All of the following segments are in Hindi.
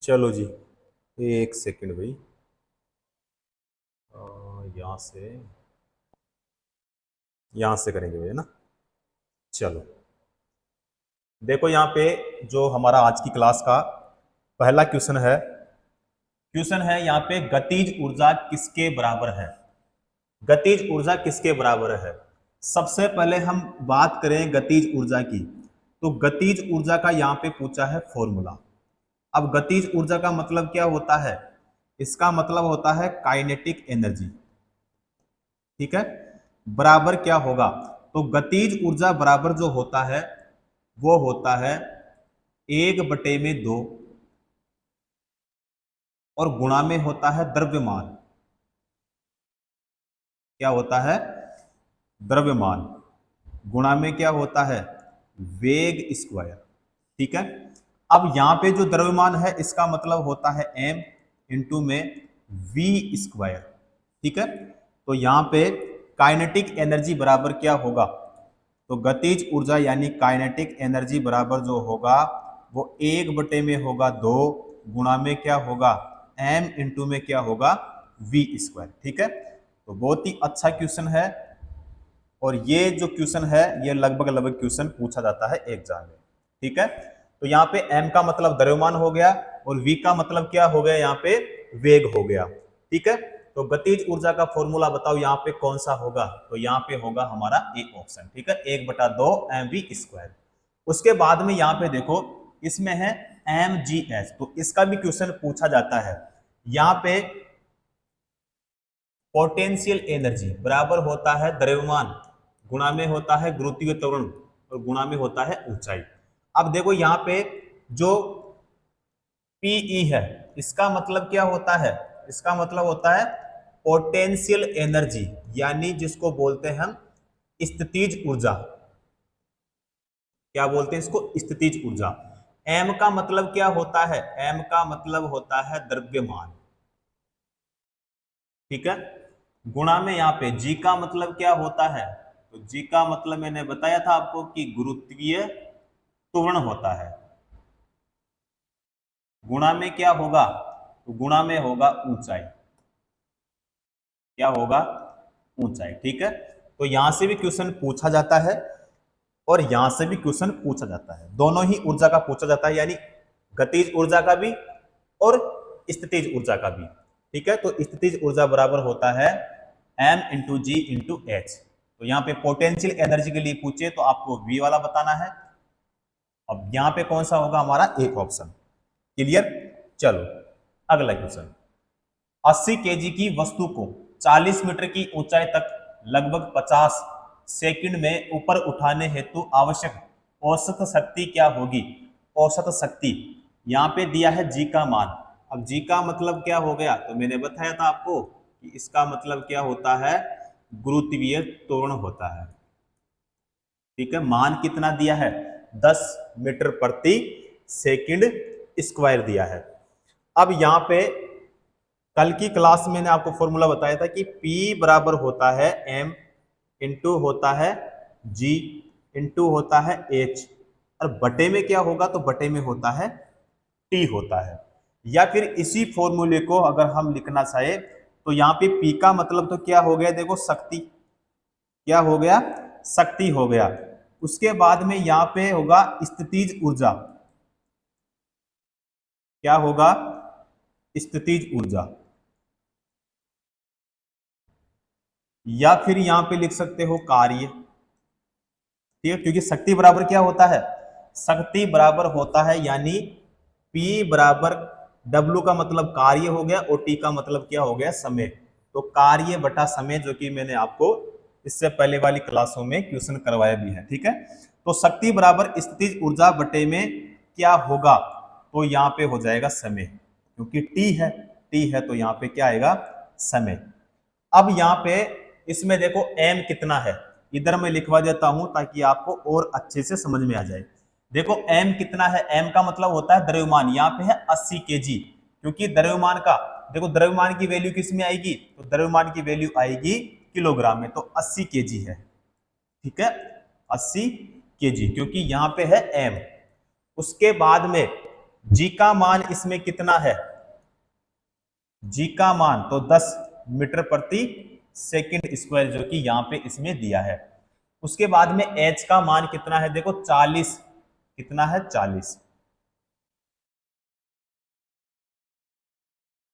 चलो जी, एक सेकंड भाई। यहाँ से करेंगे भाई, है ना। चलो, देखो यहाँ पे जो हमारा आज की क्लास का पहला क्वेश्चन है यहाँ पे, गतिज ऊर्जा किसके बराबर है। गतिज ऊर्जा किसके बराबर है। सबसे पहले हम बात करें गतिज ऊर्जा की, तो गतिज ऊर्जा का यहाँ पे पूछा है फॉर्मूला। अब गतिज ऊर्जा का मतलब क्या होता है, इसका मतलब होता है काइनेटिक एनर्जी। ठीक है, बराबर क्या होगा, तो गतिज ऊर्जा बराबर जो होता है वो होता है 1/2 और गुणा में होता है द्रव्यमान। क्या होता है, द्रव्यमान, गुणा में क्या होता है, वेग स्क्वायर। ठीक है, अब यहां पे जो द्रव्यमान है इसका मतलब होता है m इंटू में v स्क्वायर। ठीक है, तो यहां पे काइनेटिक एनर्जी बराबर क्या होगा, तो गतिज ऊर्जा यानी काइनेटिक एनर्जी बराबर जो होगा वो 1/में होगा 2, गुणा में क्या होगा m इंटू में क्या होगा v स्क्वायर। ठीक है, तो बहुत ही अच्छा क्वेश्चन है, और ये जो क्वेश्चन है ये लगभग लगभग क्वेश्चन पूछा जाता है एग्जाम में। ठीक है, तो यहाँ पे m का मतलब द्रव्यमान हो गया और v का मतलब क्या हो गया, यहाँ पे वेग हो गया। ठीक है, तो गतिज ऊर्जा का फॉर्मूला बताओ यहाँ पे कौन सा होगा, तो यहाँ पे होगा हमारा ए ऑप्शन। ठीक है, 1/2 mv स्क्वायर। उसके बाद में यहाँ पे देखो इसमें है mgh, तो इसका भी क्वेश्चन पूछा जाता है। यहाँ पे पोटेंशियल एनर्जी बराबर होता है द्रव्यमान, गुणा में होता है गुरुत्वीय त्वरण और गुणा में होता है ऊंचाई। अब देखो यहाँ पे जो पीई है इसका मतलब क्या होता है, इसका मतलब होता है पोटेंशियल एनर्जी, यानी जिसको बोलते हैं हम स्थितिज ऊर्जा। क्या बोलते हैं इसको, स्थितिज ऊर्जा। एम का मतलब क्या होता है, एम का मतलब होता है द्रव्यमान। ठीक है, गुणा में यहाँ पे जी का मतलब क्या होता है, तो जी का मतलब मैंने बताया था आपको कि गुरुत्वीय त्वरण होता है। गुणा में क्या होगा, तो गुणा में होगा ऊंचाई। क्या होगा, ऊंचाई। ठीक है, तो यहां से भी क्वेश्चन पूछा जाता है और यहां से भी क्वेश्चन पूछा जाता है, दोनों ही ऊर्जा का पूछा जाता है, यानी गतिज ऊर्जा का भी और स्थितिज ऊर्जा का भी। ठीक है, तो स्थितिज ऊर्जा बराबर होता है m इंटू जी इंटू एच। तो यहाँ पे पोटेंशियल एनर्जी के लिए पूछे तो आपको v वाला बताना है। अब यहाँ पे कौन सा होगा हमारा, एक ऑप्शन। क्लियर, चलो अगला क्वेश्चन। 80 केजी की वस्तु को 40 मीटर की ऊंचाई तक लगभग 50 सेकंड में ऊपर उठाने हेतु आवश्यक औसत शक्ति क्या होगी। औसत शक्ति यहाँ पे दिया है जी का मान। अब जी का मतलब क्या हो गया, तो मैंने बताया था आपको कि इसका मतलब क्या होता है, गुरुत्वीय त्वरण होता है। ठीक है, मान कितना दिया है, 10 मीटर प्रति सेकंड स्क्वायर दिया है। अब यहाँ पे कल की क्लास में मैंने आपको फॉर्मूला बताया था कि P बराबर होता है m इंटू होता है g इंटू होता है h, और बटे में क्या होगा, तो बटे में होता है T होता है। या फिर इसी फॉर्मूले को अगर हम लिखना चाहे तो यहाँ पे P का मतलब तो क्या हो गया, देखो शक्ति। क्या हो गया, शक्ति हो गया। उसके बाद में यहाँ पे होगा स्थितिज ऊर्जा। क्या होगा, स्थितिज ऊर्जा। या फिर यहां पे लिख सकते हो कार्य। ठीक है, क्योंकि शक्ति बराबर क्या होता है, शक्ति बराबर होता है यानी P बराबर W का मतलब कार्य हो गया और T का मतलब क्या हो गया, समय। तो कार्य बटा समय, जो कि मैंने आपको इससे पहले वाली क्लासों में क्वेश्चन करवाया भी है। ठीक है, तो शक्ति बराबर स्थितिज ऊर्जा बटे में क्या होगा, तो यहाँ पे हो जाएगा समय, क्योंकि T है तो यहाँ पे क्या आएगा, समय। अब यहाँ पे इसमें देखो m कितना है, इधर मैं लिखवा देता हूं ताकि आपको और अच्छे से समझ में आ जाए। देखो m कितना है, m का मतलब होता है द्रव्यमान। यहाँ पे है 80 केजी, क्योंकि द्रव्यमान का देखो द्रव्यमान की वैल्यू किस में आएगी, तो द्रव्यमान की वैल्यू आएगी किलोग्राम में, तो 80 केजी है। ठीक है, 80 केजी, क्योंकि यहाँ पे है m। उसके बाद में जी का मान इसमें कितना है, जी का मान तो 10 मीटर प्रति सेकंड स्क्वायर जो कि यहां पे इसमें दिया है। उसके बाद में एच का मान कितना है, देखो 40, कितना है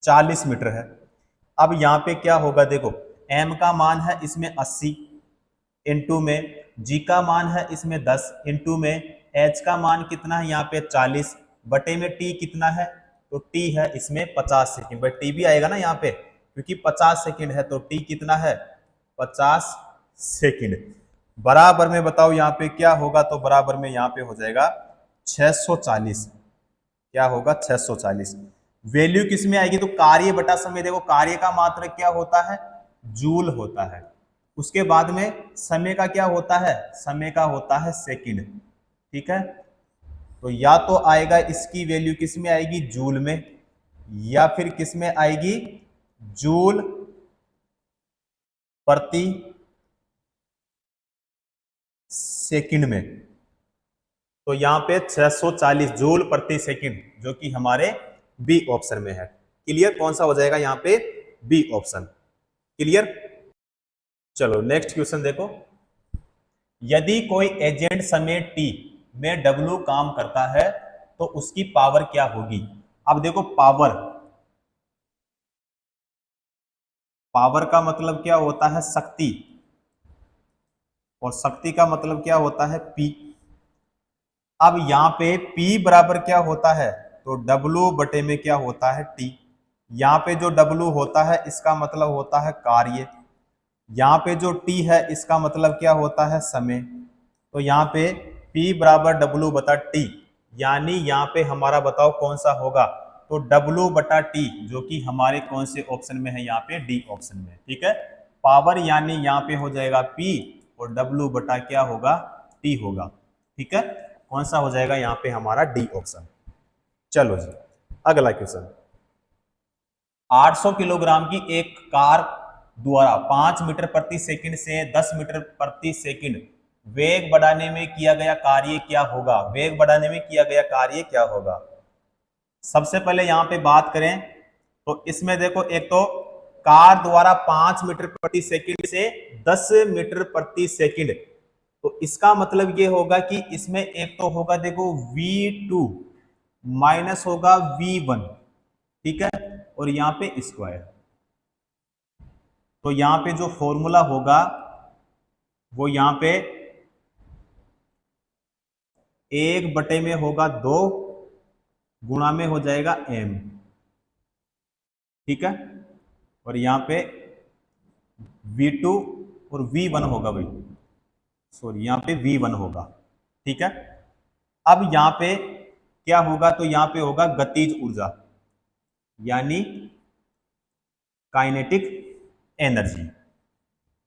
40 मीटर है। अब यहां पे क्या होगा, देखो एम का मान है इसमें 80 इंटू में, जी का मान है इसमें 10 इंटू में, एच का मान कितना है यहाँ पे 40 बटे में टी कितना है, तो टी है इसमें 50 सेकंड, भाई टी भी आएगा ना यहाँ पे क्योंकि 50 सेकंड है, तो टी कितना है 50 सेकंड। बराबर में बताओ यहाँ पे क्या होगा, तो बराबर में यहाँ पे हो जाएगा 640, क्या होगा 640। वैल्यू किस में आएगी, तो कार्य बटा समय, देखो कार्य का मात्रक क्या होता है, जूल होता है। उसके बाद में समय का क्या होता है, समय का होता है सेकंड, ठीक है। तो या तो आएगा इसकी वैल्यू किस में आएगी, जूल में, या फिर किस में आएगी, जूल प्रति सेकंड में। तो यहां पे 640 जूल प्रति सेकंड जो कि हमारे बी ऑप्शन में है। क्लियर, कौन सा हो जाएगा यहाँ पे, बी ऑप्शन। क्लियर, चलो नेक्स्ट क्वेश्चन देखो। यदि कोई एजेंट समय टी में डब्ल्यू काम करता है तो उसकी पावर क्या होगी। अब देखो पावर, पावर का मतलब क्या होता है, शक्ति, और शक्ति का मतलब क्या होता है, पी। अब यहां पे P बराबर क्या होता है, तो W बटे में क्या होता है, T। यहाँ पे जो W होता है इसका मतलब होता है कार्य, यहाँ पे जो T है इसका मतलब क्या होता है, समय। तो यहाँ पे P बराबर W बटा T, यानी यहाँ पे हमारा बताओ कौन सा होगा, तो W बटा T जो कि हमारे कौन से ऑप्शन में है, यहाँ पे डी ऑप्शन में, ठीक है। पावर यानी यहाँ पे हो जाएगा P और W बटा क्या होगा, T होगा, ठीक है। कौन सा हो जाएगा यहाँ पे हमारा, डी ऑप्शन। चलो जी अगला क्वेश्चन। 800 किलोग्राम की एक कार द्वारा 5 मीटर प्रति सेकंड से 10 मीटर प्रति सेकंड वेग बढ़ाने में किया गया कार्य क्या होगा, वेग बढ़ाने में किया गया कार्य क्या होगा। सबसे पहले यहां पे बात करें तो इसमें देखो, एक तो कार द्वारा 5 मीटर प्रति सेकंड से 10 मीटर प्रति सेकंड, तो इसका मतलब ये होगा कि इसमें एक तो होगा देखो v2 माइनस होगा v1, ठीक है, और यहां पे स्क्वायर। तो यहां पे जो फॉर्मूला होगा वो यहां पे 1 बटे में होगा 2 गुणा में हो जाएगा m, ठीक है, और यहां पे v2 और v1 होगा भाई, सॉरी यहाँ पे v1 होगा, ठीक है। अब यहाँ पे क्या होगा, तो यहाँ पे होगा गतिज ऊर्जा यानी काइनेटिक एनर्जी।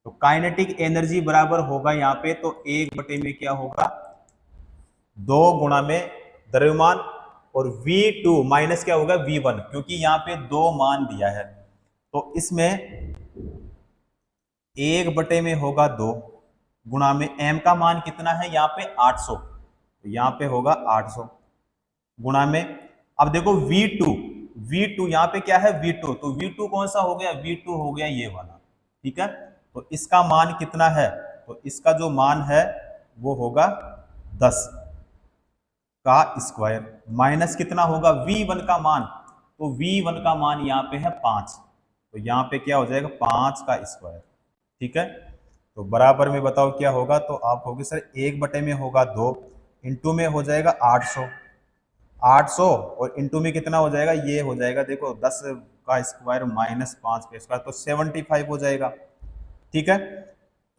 तो काइनेटिक एनर्जी बराबर होगा यहाँ पे, तो 1 बटे में क्या होगा 2 गुणा में द्रव्यमान, और v2 माइनस क्या होगा v1, क्योंकि यहाँ पे 2 मान दिया है, तो इसमें 1 बटे में होगा 2 गुणा में m का मान कितना है यहाँ पे 800, तो यहाँ पे होगा 800 गुणा में। अब देखो v2 यहाँ पे क्या है v2, तो v2 कौन सा हो गया, v2 हो गया ये वाला, ठीक है। तो इसका मान कितना है, तो इसका जो मान है वो होगा 10 का स्क्वायर, माइनस कितना होगा v1 का मान, तो v1 का मान यहाँ पे है 5, तो यहाँ पे क्या हो जाएगा 5 का स्क्वायर, ठीक है। तो बराबर में बताओ क्या होगा, तो आप होगी सर 1 बटे में होगा 2 इंटू में हो जाएगा 800 और इंटू में कितना हो जाएगा, ये हो जाएगा देखो 10 का स्क्वायर माइनस 5 का स्क्वायर, तो 75 हो जाएगा, ठीक है।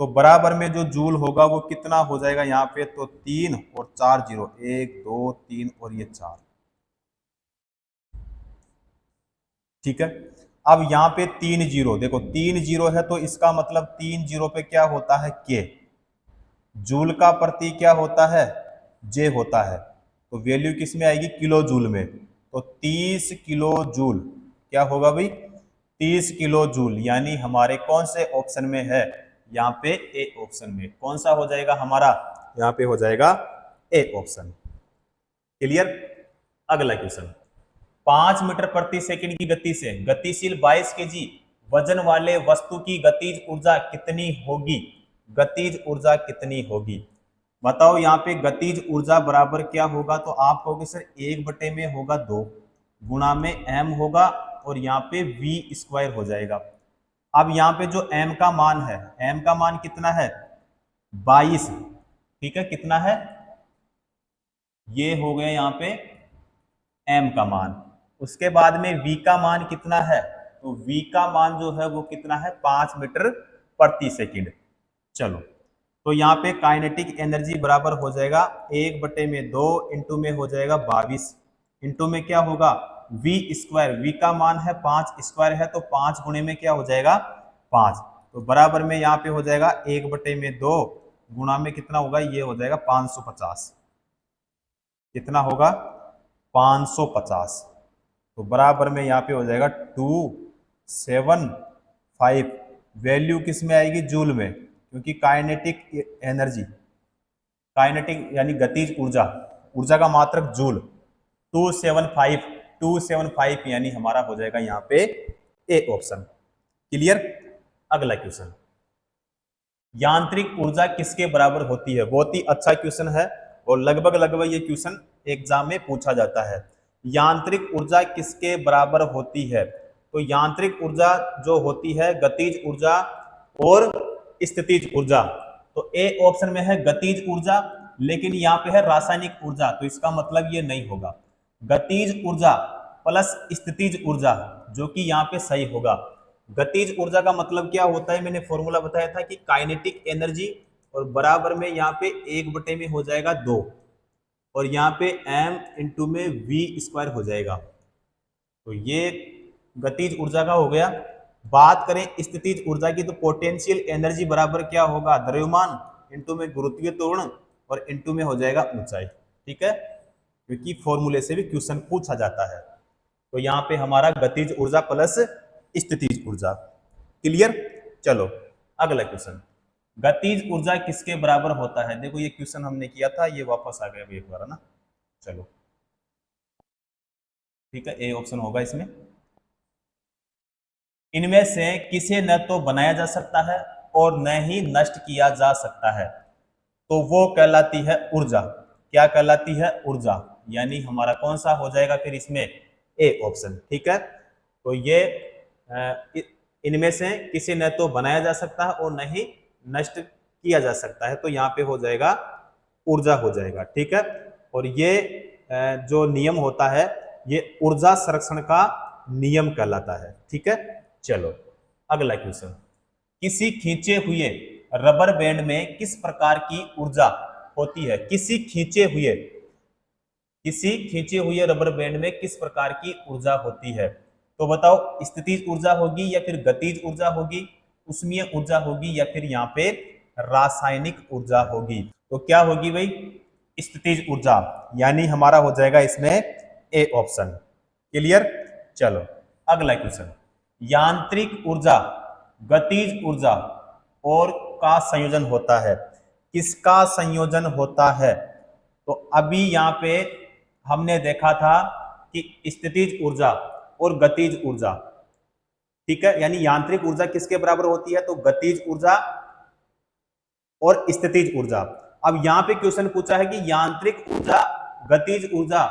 तो बराबर में जो जूल होगा वो कितना हो जाएगा यहाँ पे, तो 3 और 4 जीरो, 1 2 3 और ये 4, ठीक है। अब यहाँ पे 3 जीरो, देखो 3 जीरो है तो इसका मतलब 3 जीरो पे क्या होता है, के। जूल का प्रति क्या होता है, जे होता है, तो वैल्यू किस में आएगी, किलो जूल में, तो 30 किलो जूल क्या होगा भाई, 30 किलो जूल, यानी हमारे कौन से ऑप्शन में है, यहाँ पे ए ऑप्शन में। कौन सा हो जाएगा हमारा, यहाँ पे हो जाएगा ए ऑप्शन। क्लियर, अगला क्वेश्चन, 5 मीटर प्रति सेकंड की गति से गतिशील 22 केजी वजन वाले वस्तु की गतिज ऊर्जा कितनी होगी? गतिज ऊर्जा कितनी होगी? बताओ यहाँ पे गतिज ऊर्जा बराबर क्या होगा? तो आप कहोगे सर 1 में होगा 2 गुणा में m होगा और यहाँ पे v स्क्वायर हो जाएगा। अब यहाँ पे जो m का मान है, m का मान कितना है? 22। ठीक है, कितना है? ये हो गया यहाँ पे m का मान। उसके बाद में v का मान कितना है? तो v का मान जो है वो कितना है? 5 मीटर प्रति सेकंड। चलो, तो यहाँ पे काइनेटिक एनर्जी बराबर हो जाएगा 1/2 इंटू में हो जाएगा 22 इंटू में क्या होगा? v square. v का मान है 5 स्क्वायर है तो 5 गुणे में क्या हो जाएगा? 5। तो बराबर में यहाँ पे हो जाएगा 1/2 गुणा में कितना होगा? ये हो जाएगा 550। कितना होगा? 550। तो बराबर में यहाँ पे हो जाएगा 275। वैल्यू किस में आएगी? जूल में, क्योंकि काइनेटिक एनर्जी, काइनेटिक यानी गतिज ऊर्जा, ऊर्जा का मात्रक जूल। 275 यानी हमारा हो जाएगा यहाँ पे ए ऑप्शन। क्लियर? अगला क्वेश्चन, यांत्रिक ऊर्जा किसके बराबर होती है? बहुत ही अच्छा क्वेश्चन है और लगभग ये क्वेश्चन एग्जाम में पूछा जाता है। यांत्रिक ऊर्जा किसके बराबर होती है? तो यांत्रिक ऊर्जा जो होती है गतिज ऊर्जा और स्थितिज ऊर्जा। तो ए ऑप्शन में है गतिज ऊर्जा, लेकिन यहाँ पे है रासायनिक ऊर्जा, तो इसका मतलब ये नहीं होगा। गतिज ऊर्जा प्लस स्थितिज ऊर्जा, जो कि यहाँ पे सही होगा। गतिज ऊर्जा का मतलब क्या होता है? मैंने फॉर्मूला बताया था कि काइनेटिक एनर्जी और बराबर में यहाँ पे 1 में हो जाएगा 2 और यहाँ पे m इंटू में v स्क्वायर हो जाएगा। तो ये गतिज ऊर्जा का हो गया। बात करें स्थितिज ऊर्जा की, तो पोटेंशियल एनर्जी बराबर क्या होगा? द्रव्यमान इंटू में गुरुत्वीय त्वरण और इंटू में हो जाएगा ऊंचाई। ठीक है, क्योंकि फॉर्मूले से भी क्वेश्चन पूछा जाता है। तो यहाँ पे हमारा गतिज ऊर्जा प्लस स्थितिज ऊर्जा। क्लियर? चलो अगला क्वेश्चन, गतिज ऊर्जा किसके बराबर होता है? देखो ये क्वेश्चन हमने किया था, ये वापस आ गया अभी एक बार, है ना। चलो ठीक है, ए ऑप्शन होगा इसमें। इनमें से किसे न तो बनाया जा सकता है और न ही नष्ट किया जा सकता है, तो वो कहलाती है ऊर्जा। क्या कहलाती है? ऊर्जा। यानी हमारा कौन सा हो जाएगा फिर इसमें? A option. ठीक है, तो ये इनमें से किसे न तो बनाया जा सकता है और न ही नष्ट किया जा सकता है, तो यहाँ पे हो जाएगा ऊर्जा हो जाएगा। ठीक है, और ये जो नियम होता है ये ऊर्जा संरक्षण का नियम कहलाता है। ठीक है, चलो अगला क्वेश्चन, किसी खींचे हुए रबर बैंड में किस प्रकार की ऊर्जा होती है? किसी खींचे हुए रबर बैंड में किस प्रकार की ऊर्जा होती है? तो बताओ, स्थितिज ऊर्जा होगी या फिर गतिज ऊर्जा होगी, उष्मीय ऊर्जा होगी या फिर यहाँ पे रासायनिक ऊर्जा होगी? तो क्या होगी भाई? स्थितिज ऊर्जा, यानी हमारा हो जाएगा इसमें ए ऑप्शन। क्लियर? चलो अगला क्वेश्चन, यांत्रिक ऊर्जा, गतिज ऊर्जा और का संयोजन होता है। किसका संयोजन होता है? तो अभी यहाँ पे हमने देखा था कि स्थितिज ऊर्जा और गतिज ऊर्जा। ठीक है, यानी यांत्रिक ऊर्जा किसके बराबर होती है? तो गतिज ऊर्जा और स्थितिज ऊर्जा। अब यहाँ पे क्वेश्चन पूछा है कि यांत्रिक ऊर्जा, गतिज ऊर्जा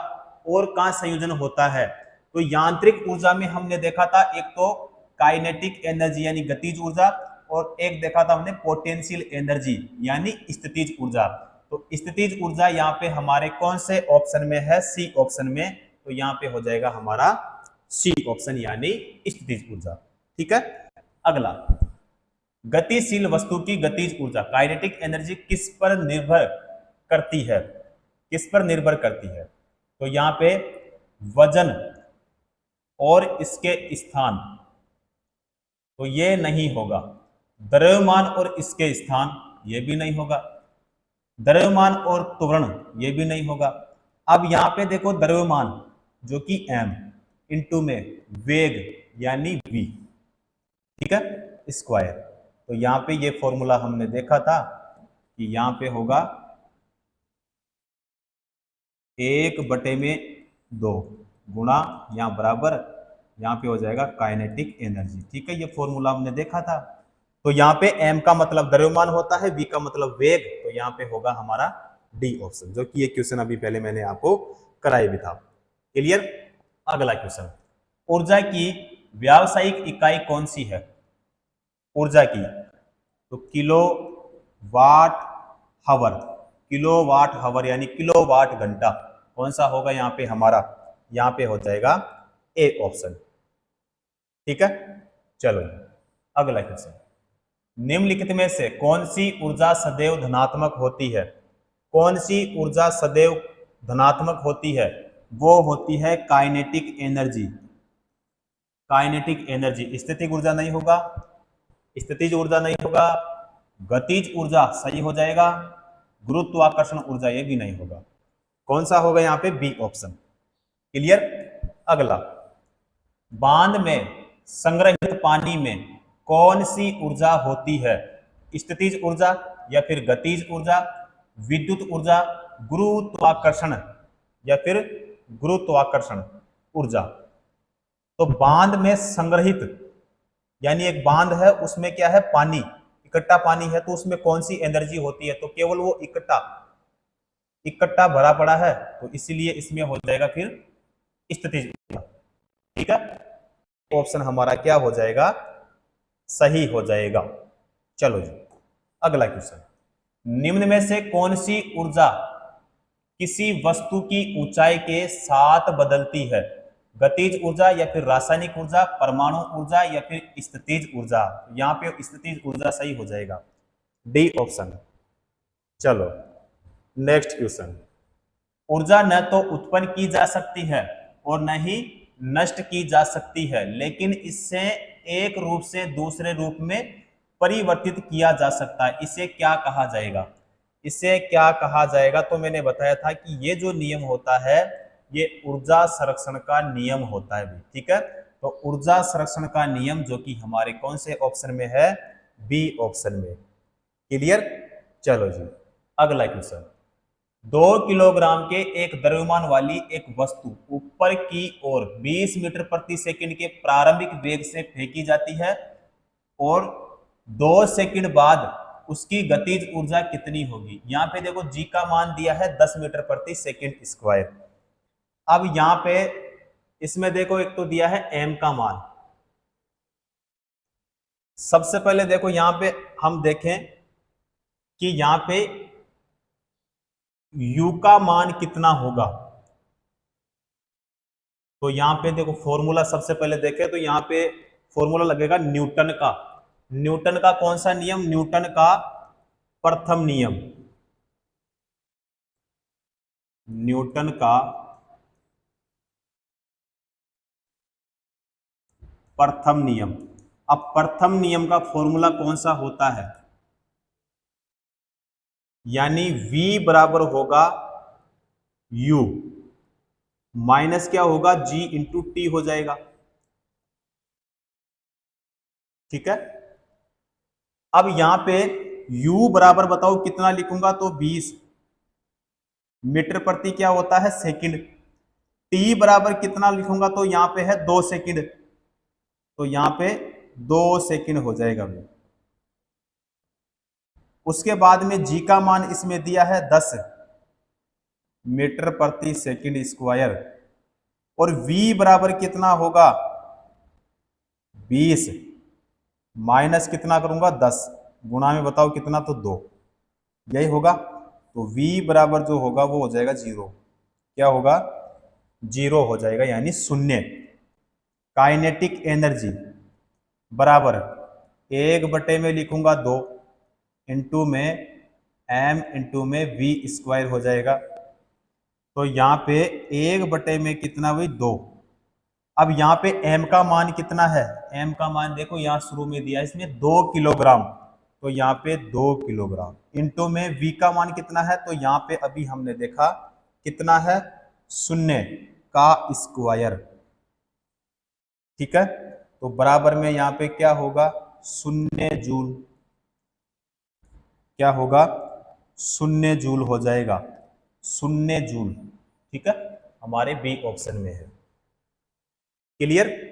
और का संयोजन होता है। तो यांत्रिक ऊर्जा में हमने देखा था एक तो काइनेटिक एनर्जी यानी गतिज ऊर्जा, और एक देखा था हमने पोटेंशियल एनर्जी यानी स्थितिज ऊर्जा। तो स्थितिज ऊर्जा यहाँ पे हमारे कौन से ऑप्शन में है? सी ऑप्शन में। तो यहाँ पे हो जाएगा हमारा सी ऑप्शन यानी स्थितिज ऊर्जा। ठीक है, अगला, गतिशील वस्तु की गतिज ऊर्जा, काइनेटिक एनर्जी किस पर निर्भर करती है? किस पर निर्भर करती है? तो यहाँ पे वजन और इसके स्थान, तो ये नहीं होगा। द्रव्यमान और इसके स्थान, ये भी नहीं होगा। द्रव्यमान और त्वरण, ये भी नहीं होगा। अब यहाँ पे देखो द्रव्यमान जो कि m इंटू में वेग यानी v, ठीक है, स्क्वायर। तो यहाँ पे ये फॉर्मूला हमने देखा था कि यहाँ पे होगा 1/में 2 गुणा यहाँ बराबर, यहाँ पे हो जाएगा काइनेटिक एनर्जी। ठीक है, ये फॉर्मूला हमने देखा था। तो यहाँ पे m का मतलब द्रव्यमान होता है, v का मतलब वेग, तो यहाँ पे होगा हमारा डी ऑप्शन, जो कि ये क्वेश्चन अभी पहले मैंने आपको कराया भी था। क्लियर। अगला क्वेश्चन, ऊर्जा की व्यावसायिक इकाई कौन सी है? ऊर्जा की, तो किलो वाट हावर, किलो वाट हावर यानी किलो वाट घंटा, कौन सा होगा यहाँ पे हमारा? यहाँ पे हो जाएगा ए ऑप्शन। ठीक है, चलो अगला क्वेश्चन, निम्नलिखित में से कौन सी ऊर्जा सदैव धनात्मक होती है? कौन सी ऊर्जा सदैव धनात्मक होती है? वो होती है काइनेटिक एनर्जी। काइनेटिक एनर्जी, स्थितिज ऊर्जा नहीं होगा, स्थितिज ऊर्जा नहीं होगा, गतिज ऊर्जा सही हो जाएगा, गुरुत्वाकर्षण ऊर्जा ये भी नहीं होगा। कौन सा होगा यहाँ पे? B option. क्लियर। अगला, बांध में संग्रहित पानी में कौन सी ऊर्जा होती है? स्थितिज ऊर्जा या फिर गतिज ऊर्जा, विद्युत ऊर्जा, गुरुत्वाकर्षण या फिर गुरुत्वाकर्षण ऊर्जा। तो बांध में संग्रहित यानी एक बांध है, उसमें क्या है? पानी, इकट्ठा पानी है, तो उसमें कौन सी एनर्जी होती है? तो केवल वो इकट्ठा भरा पड़ा है, तो इसीलिए इसमें हो जाएगा फिर स्थितिज ऊर्जा। ठीक है, ऑप्शन हमारा क्या हो जाएगा? सही हो जाएगा। चलो जी अगला क्वेश्चन, निम्न में से कौन सी ऊर्जा किसी वस्तु की ऊंचाई के साथ बदलती है? गतिज ऊर्जा या फिर रासायनिक ऊर्जा, परमाणु ऊर्जा या फिर स्थितिज ऊर्जा? यहाँ पे स्थितिज ऊर्जा सही हो जाएगा, डी ऑप्शन। चलो नेक्स्ट क्वेश्चन, ऊर्जा न तो उत्पन्न की जा सकती है और न ही नष्ट की जा सकती है, लेकिन इससे एक रूप से दूसरे रूप में परिवर्तित किया जा सकता है। इसे क्या कहा जाएगा? इसे क्या कहा जाएगा? तो मैंने बताया था कि ये जो नियम होता है ये ऊर्जा संरक्षण का नियम होता है। ठीक है, तो ऊर्जा संरक्षण का नियम जो कि हमारे कौन से ऑप्शन में है? बी ऑप्शन में। क्लियर। चलो जी अगला क्वेश्चन, 2 किलोग्राम के एक द्रव्यमान वाली एक वस्तु ऊपर की ओर 20 मीटर प्रति सेकंड के प्रारंभिक वेग से फेंकी जाती है और 2 सेकंड बाद उसकी गतिज ऊर्जा कितनी होगी? यहाँ पे देखो जी का मान दिया है 10 मीटर प्रति सेकंड स्क्वायर। अब यहाँ पे इसमें देखो एक तो दिया है एम का मान। सबसे पहले देखो यहाँ पे हम देखें कि यहाँ पे u का मान कितना होगा। तो यहाँ पे देखो फॉर्मूला सबसे पहले देखें तो यहाँ पे फॉर्मूला लगेगा न्यूटन का। न्यूटन का कौन सा नियम? न्यूटन का प्रथम नियम। न्यूटन का प्रथम नियम। अब प्रथम नियम का फॉर्मूला कौन सा होता है? यानी v बराबर होगा u माइनस क्या होगा? g इंटू टी हो जाएगा। ठीक है, अब यहां पे u बराबर बताओ कितना लिखूंगा? तो 20 मीटर प्रति क्या होता है? सेकंड। t बराबर कितना लिखूंगा? तो यहां पे है 2 सेकंड, तो यहां पे 2 सेकंड हो जाएगा। उसके बाद में g का मान इसमें दिया है 10 मीटर प्रति सेकंड स्क्वायर और v बराबर कितना होगा? 20 माइनस कितना करूंगा? 10 गुणा में बताओ कितना? तो 2, यही होगा। तो v बराबर जो होगा वो हो जाएगा 0। क्या होगा? 0 हो जाएगा, यानी शून्य। काइनेटिक एनर्जी बराबर 1 बटे में लिखूंगा 2 इंटू में m इंटू में v स्क्वायर हो जाएगा। तो यहाँ पे 1 बटे में कितना हुई? 2। अब यहाँ पे m का मान कितना है? m का मान देखो यहाँ शुरू में दिया है इसमें 2 किलोग्राम, तो यहाँ पे 2 किलोग्राम इंटू में v का मान कितना है? तो यहाँ पे अभी हमने देखा कितना है? 0 का स्क्वायर। ठीक है, तो बराबर में यहाँ पे क्या होगा? 0 जूल। क्या होगा? 0 जूल हो जाएगा, 0 जूल। ठीक है, हमारे बी ऑप्शन में है। क्लियर?